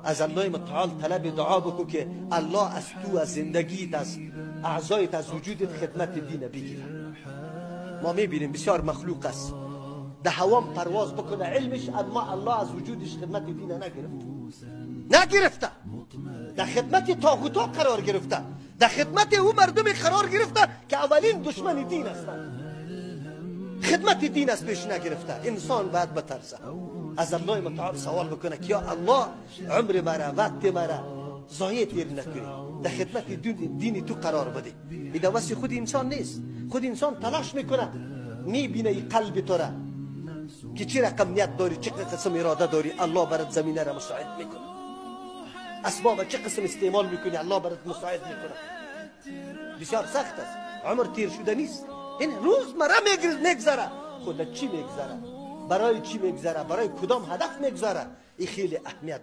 از الله متعال طلب دعا بکو که الله از تو، از زندگیت، از اعضایت، از وجودت خدمت دین بگیره. ما میبینیم بسیار مخلوق است ده هوام پرواز بکنه علمش، اما الله از وجودش خدمت دین نگرفته، در خدمت طاغوتا قرار گرفته، در خدمت او مردم قرار گرفته که اولین دشمن دین هستند. خدمت دین از پیش نگرفته. انسان باید بترسه، از الله متعال سوال بکنه که یا الله عمر مرا، وقت مرا ضایع تیر نکنی، در خدمت دین تو قرار بده. این واسه خود انسان نیست. خود انسان تلاش میکنه، میبینه این قلب تو را که چه رقم نیت داری، چه قسم اراده داری، الله برات زمینه را مساعد میکنه. اسباب چه قسم استعمال میکنی، الله برات مساعد میکنه. بسیار سخت است، عمر تیر شده نیست. این روز مرا میگذره، خودت چی میگذره، برای چی میگذره، برای کدام هدف میگذره، این خیلی اهمیت